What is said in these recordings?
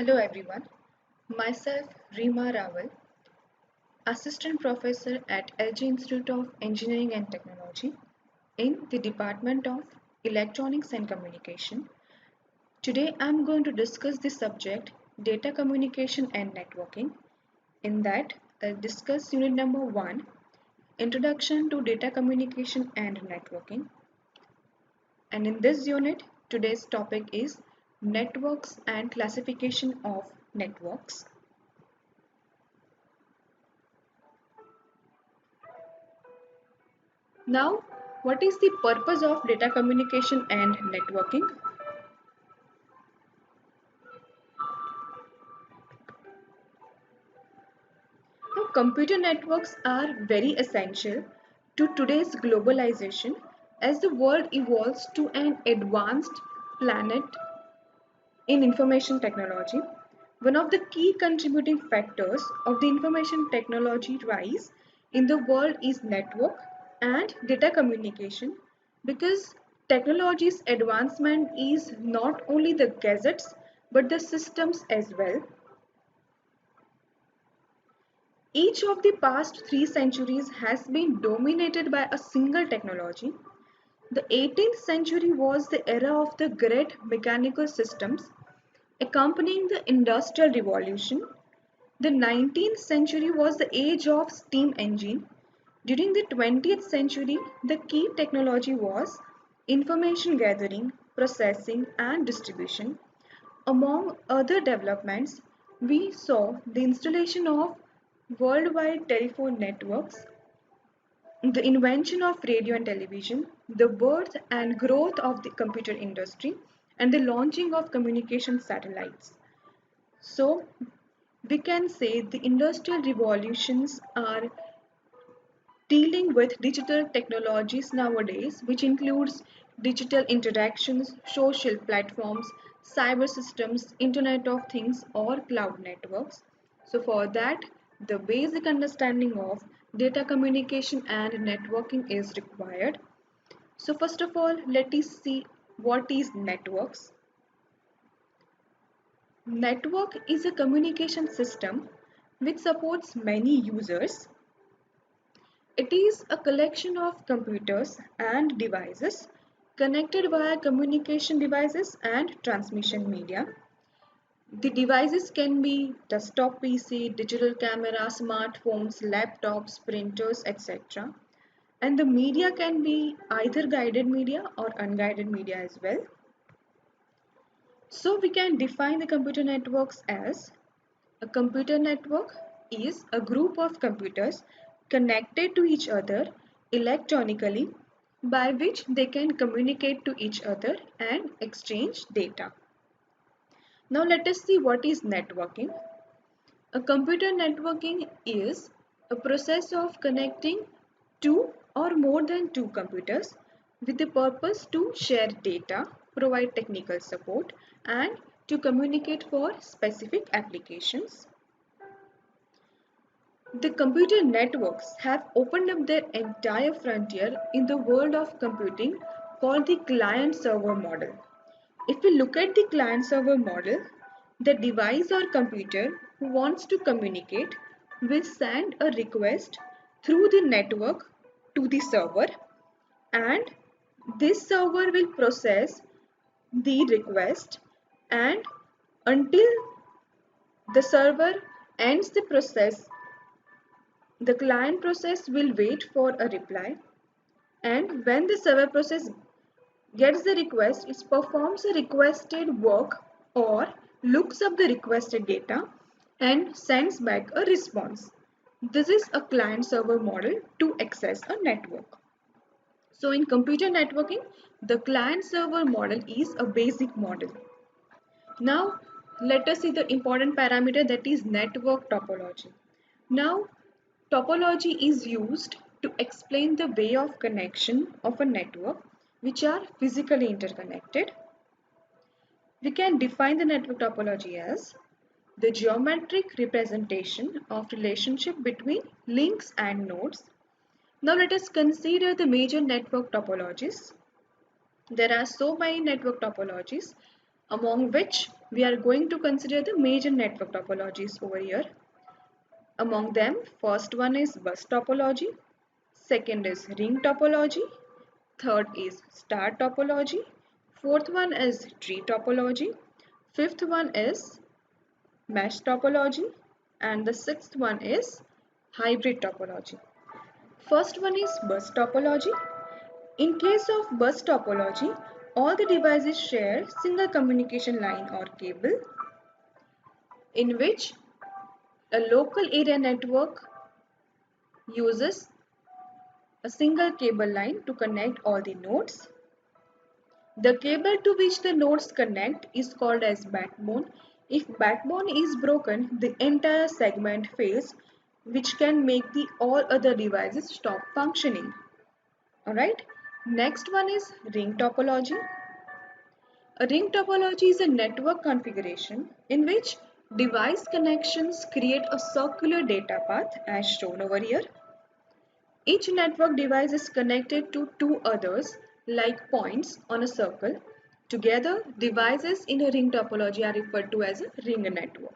Hello everyone, myself Reema Rawal, Assistant Professor at LG Institute of Engineering and Technology in the Department of Electronics and Communication. Today I am going to discuss the subject Data Communication and Networking. In that, I'll discuss unit number 1, Introduction to Data Communication and Networking. And in this unit, today's topic is Networks and Classification of Networks. Now, what is the purpose of data communication and networking? Now, computer networks are very essential to today's globalization as the world evolves to an advanced planet in information technology. One of the key contributing factors of the information technology rise in the world is network and data communication because technology's advancement is not only the gadgets but the systems as well. Each of the past 3 centuries has been dominated by a single technology. The 18th century was the era of the great mechanical systems accompanying the Industrial Revolution. The 19th century was the age of steam engine. During the 20th century, the key technology was information gathering, processing, and distribution. Among other developments, we saw the installation of worldwide telephone networks, the invention of radio and television, the birth and growth of the computer industry, and the launching of communication satellites. So, we can say the industrial revolutions are dealing with digital technologies nowadays, which includes digital interactions, social platforms, cyber systems, Internet of Things, or cloud networks. So, for that, the basic understanding of data communication and networking is required. So, first of all, let us see what is networks. Network is a communication system which supports many users. It is a collection of computers and devices connected via communication devices and transmission media. The devices can be desktop PC, digital camera, smartphones, laptops, printers, etc. And the media can be either guided media or unguided media as well. So we can define the computer networks as a computer network is a group of computers connected to each other electronically by which they can communicate to each other and exchange data. Now let us see what is networking. A computer networking is a process of connecting two or more than two computers with the purpose to share data, provide technical support, and to communicate for specific applications. The computer networks have opened up their entire frontier in the world of computing called the client-server model. If we look at the client-server model, the device or computer who wants to communicate will send a request through the network to the server, and this server will process the request, and until the server ends the process, the client process will wait for a reply, and when the server process gets the request, it performs a requested work or looks up the requested data and sends back a response. This is a client server model to access a network. So in computer networking, the client server model is a basic model. Now let us see the important parameter, that is network topology. Now topology is used to explain the way of connection of a network which are physically interconnected. We can define the network topology as the geometric representation of relationship between links and nodes. Now let us consider the major network topologies. There are so many network topologies. among which we are going to consider the major network topologies over here. Among them, first one is bus topology, second is ring topology, third is star topology, fourth one is tree topology, fifth one is mesh topology, and the sixth one is hybrid topology. First one is bus topology. In case of bus topology, all the devices share single communication line or cable in which a local area network uses a single cable line to connect all the nodes. The cable to which the nodes connect is called as backbone. If backbone is broken, the entire segment fails, which can make the all other devices stop functioning. Alright, next one is ring topology. A ring topology is a network configuration in which device connections create a circular data path as shown over here. Each network device is connected to two others like points on a circle. Together, devices in a ring topology are referred to as a ring network.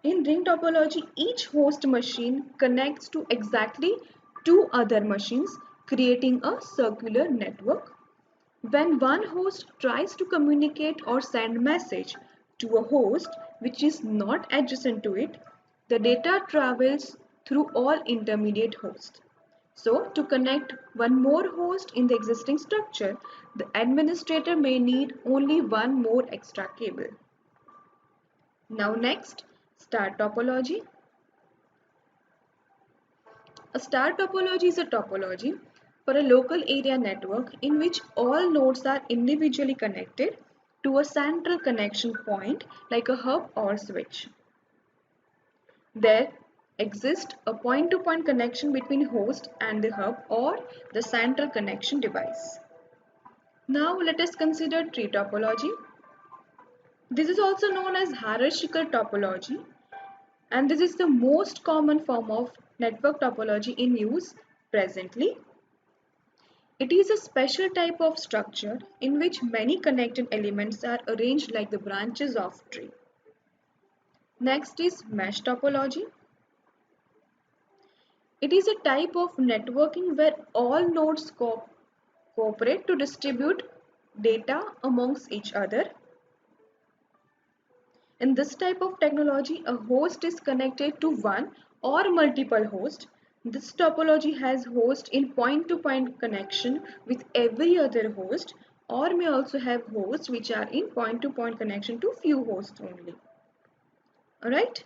In ring topology, each host machine connects to exactly two other machines, creating a circular network. When one host tries to communicate or send message to a host which is not adjacent to it, the data travels through all intermediate hosts. So, to connect one more host in the existing structure, the administrator may need only one more extra cable. Now next, star topology. A star topology is a topology for a local area network in which all nodes are individually connected to a central connection point like a hub or switch. There exists a point-to-point connection between host and the hub or the central connection device. Now let us consider tree topology. This is also known as hierarchical topology, and this is the most common form of network topology in use presently. It is a special type of structure in which many connected elements are arranged like the branches of a tree. Next is mesh topology. It is a type of networking where all nodes cooperate to distribute data amongst each other. In this type of technology, a host is connected to one or multiple hosts. This topology has hosts in point-to-point connection with every other host, or may also have hosts which are in point-to-point connection to few hosts only. Alright?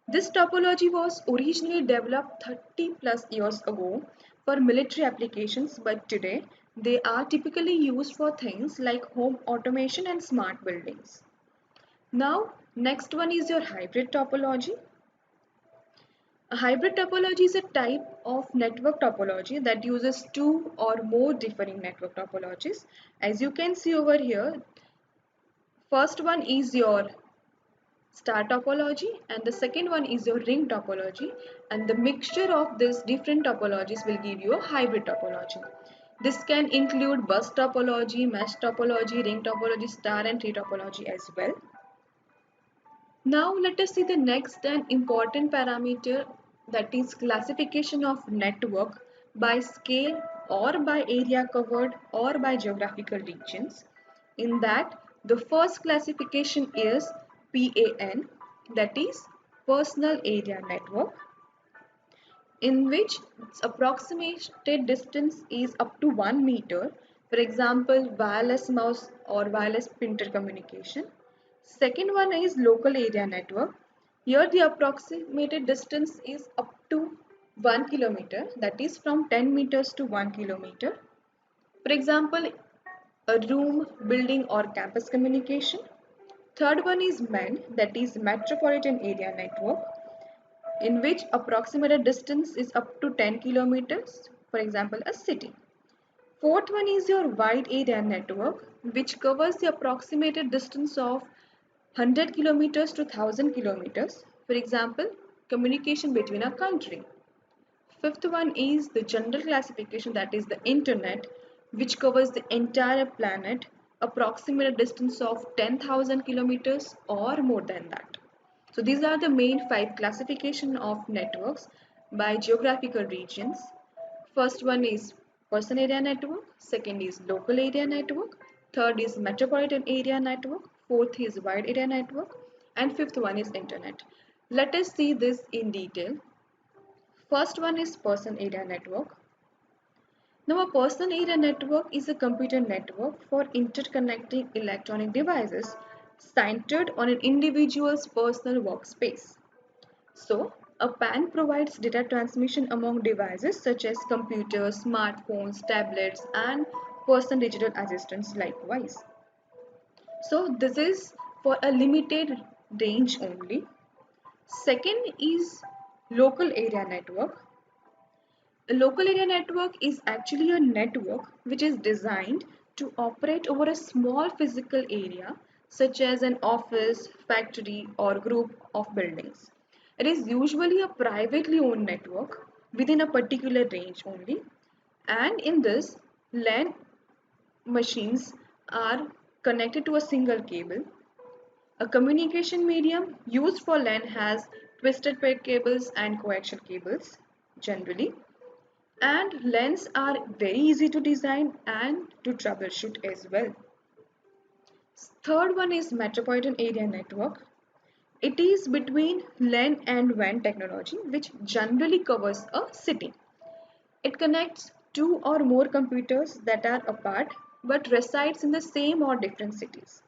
This topology was originally developed 30 plus years ago for military applications, but today they are typically used for things like home automation and smart buildings. Now, next one is your hybrid topology. A hybrid topology is a type of network topology that uses two or more differing network topologies. As you can see over here, first one is your star topology and the second one is your ring topology, and the mixture of these different topologies will give you a hybrid topology. This can include bus topology, mesh topology, ring topology, star and tree topology as well. Now let us see the next and important parameter, that is classification of network by scale or by area covered or by geographical regions. In that, the first classification is PAN, that is personal area network, in which its approximated distance is up to 1 meter, for example wireless mouse or wireless printer communication. Second one is local area network. Here the approximated distance is up to 1 kilometer, that is from 10 meters to 1 kilometer. For example, a room, building or campus communication. Third one is MEN, that is metropolitan area network, in which approximated distance is up to 10 kilometers, for example a city. Fourth one is your wide area network, which covers the approximated distance of 100 kilometers to 1000 kilometers, for example communication between a country. Fifth one is the general classification, that is the internet, which covers the entire planet, approximate a distance of 10,000 kilometers or more than that. So these are the main 5 classification of networks by geographical regions. First one is person area network, second is local area network, third is metropolitan area network, fourth is wide area network, and fifth one is internet. Let us see this in detail. First one is person area network. Now, a person area network is a computer network for interconnecting electronic devices centered on an individual's personal workspace. So, a PAN provides data transmission among devices such as computers, smartphones, tablets, and personal digital assistants likewise. So, this is for a limited range only. Second is local area network. A local area network is actually a network which is designed to operate over a small physical area such as an office, factory or group of buildings. It is usually a privately owned network within a particular range only, and in this LAN machines are connected to a single cable. A communication medium used for LAN has twisted pair cables and coaxial cables generally, and LANs are very easy to design and to troubleshoot as well. Third one is metropolitan area network. It is between LAN and WAN technology which generally covers a city. It connects two or more computers that are apart but resides in the same or different cities.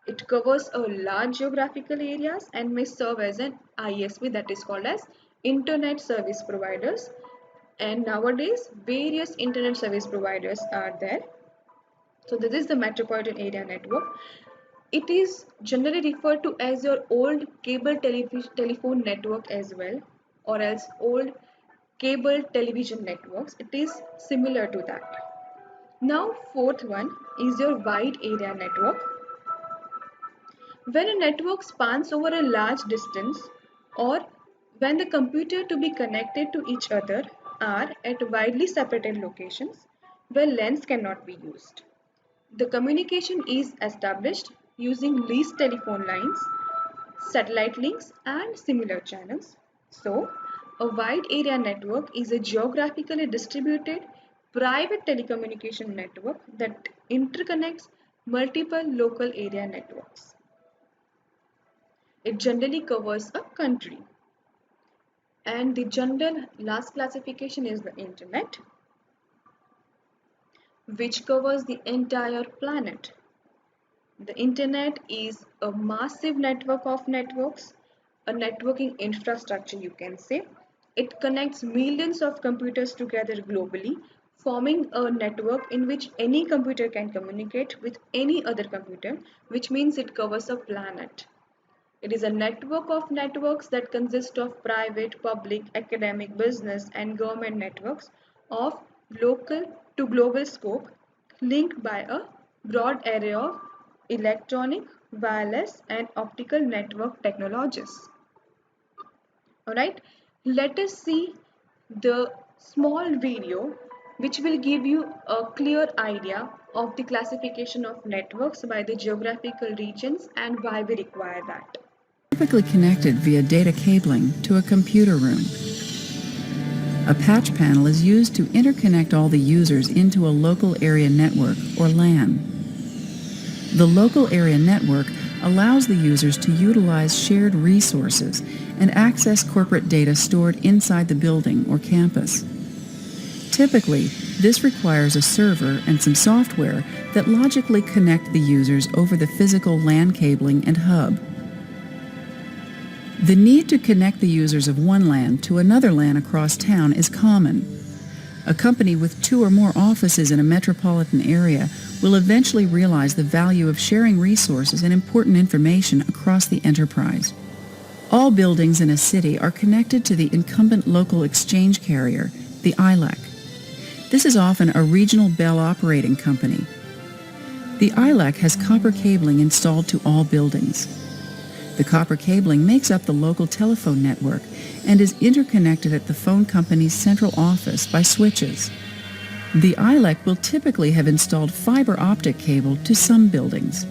It covers a large geographical areas and may serve as an ISP, that is called as Internet Service Providers, and nowadays various internet service providers are there. So this is the metropolitan area network. It is generally referred to as your old cable telephone network as well, or else old cable television networks. It is similar to that. Now fourth one is your wide area network. When a network spans over a large distance, or when the computer to be connected to each other are at widely separated locations where LANs cannot be used. The communication is established using leased telephone lines, satellite links and similar channels. So, a wide area network is a geographically distributed private telecommunication network that interconnects multiple local area networks. It generally covers a country. And the general last classification is the internet, which covers the entire planet. The internet is a massive network of networks, a networking infrastructure you can say. It connects millions of computers together globally, forming a network in which any computer can communicate with any other computer, which means it covers a planet. It is a network of networks that consist of private, public, academic, business, and government networks of local to global scope, linked by a broad array of electronic, wireless, and optical network technologies. Alright, let us see the small video which will give you a clear idea of the classification of networks by the geographical regions and why we require that. Typically connected via data cabling to a computer room. A patch panel is used to interconnect all the users into a local area network, or LAN. The local area network allows the users to utilize shared resources and access corporate data stored inside the building or campus. Typically, this requires a server and some software that logically connect the users over the physical LAN cabling and hub. The need to connect the users of one LAN to another LAN across town is common. A company with 2 or more offices in a metropolitan area will eventually realize the value of sharing resources and important information across the enterprise. All buildings in a city are connected to the incumbent local exchange carrier, the ILEC. This is often a regional Bell operating company. The ILEC has copper cabling installed to all buildings. The copper cabling makes up the local telephone network and is interconnected at the phone company's central office by switches. The ILEC will typically have installed fiber optic cable to some buildings.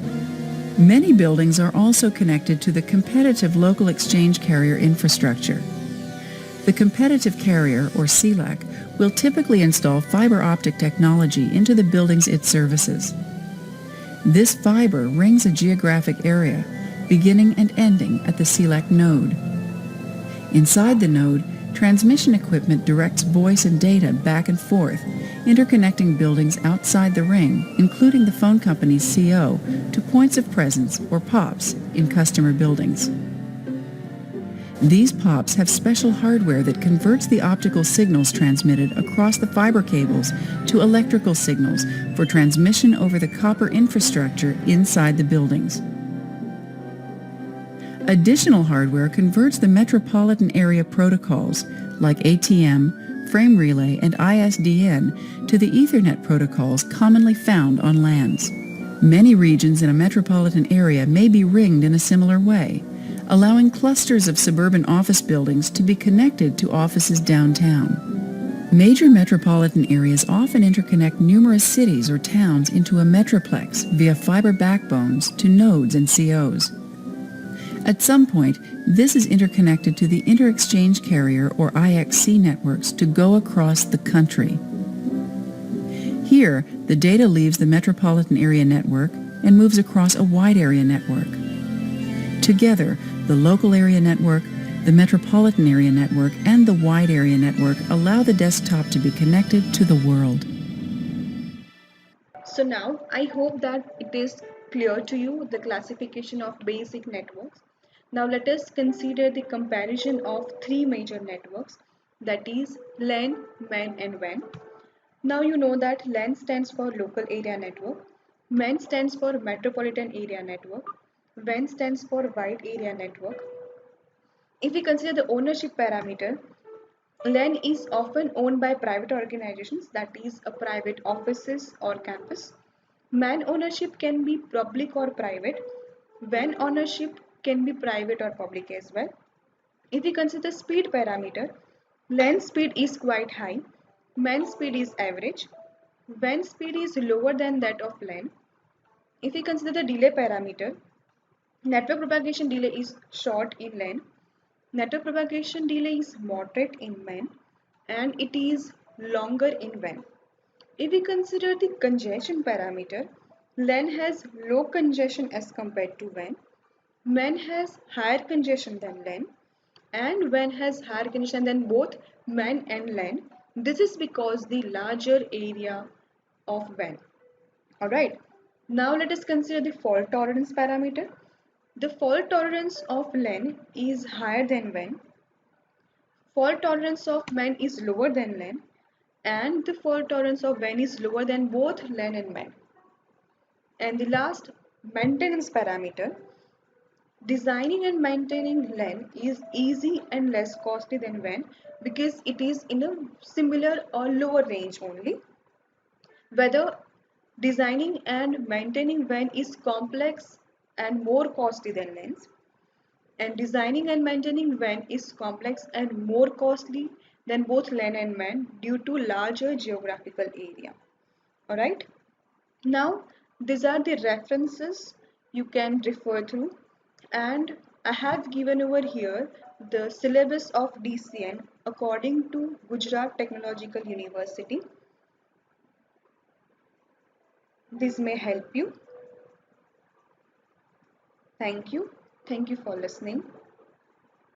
Many buildings are also connected to the competitive local exchange carrier infrastructure. The competitive carrier, or CLEC, will typically install fiber optic technology into the buildings it services. This fiber rings a geographic area, beginning and ending at the CLEC node. Inside the node, transmission equipment directs voice and data back and forth, interconnecting buildings outside the ring, including the phone company's CO, to points of presence, or POPs, in customer buildings. These POPs have special hardware that converts the optical signals transmitted across the fiber cables to electrical signals for transmission over the copper infrastructure inside the buildings. Additional hardware converts the metropolitan area protocols, like ATM, frame relay, and ISDN, to the Ethernet protocols commonly found on LANs. Many regions in a metropolitan area may be ringed in a similar way, allowing clusters of suburban office buildings to be connected to offices downtown. Major metropolitan areas often interconnect numerous cities or towns into a metroplex via fiber backbones to nodes and COs. At some point, this is interconnected to the inter-exchange carrier or IXC networks to go across the country. Here, the data leaves the metropolitan area network and moves across a wide area network. Together, the local area network, the metropolitan area network, and the wide area network allow the desktop to be connected to the world. So now I hope that it is clear to you the classification of basic networks. Now let us consider the comparison of three major networks, that is LAN, MAN and WAN. Now you know that LAN stands for local area network, MAN stands for metropolitan area network, WAN stands for wide area network. If we consider the ownership parameter, LAN is often owned by private organizations, that is a private offices or campus. MAN ownership can be public or private. WAN ownership can be private or public as well. If we consider speed parameter, LAN speed is quite high, MAN speed is average, WAN speed is lower than that of LAN. If we consider the delay parameter, network propagation delay is short in LAN, network propagation delay is moderate in MAN, and it is longer in WAN. If we consider the congestion parameter, LAN has low congestion as compared to WAN, MAN has higher congestion than LAN, and WAN has higher congestion than both MAN and LAN. This is because the larger area of WAN. Alright, now let us consider the fault tolerance parameter. The fault tolerance of LAN is higher than WAN. Fault tolerance of MAN is lower than LAN, and the fault tolerance of WAN is lower than both LAN and MAN. And the last, maintenance parameter. Designing and maintaining LAN is easy and less costly than WAN because it is in a similar or lower range only. Whether designing and maintaining WAN is complex and more costly than LANs, and designing and maintaining WAN is complex and more costly than both LAN and MAN due to larger geographical area. Alright, now these are the references you can refer through, and I have given over here the syllabus of DCN according to Gujarat Technological University. This may help you. Thank you. Thank you for listening.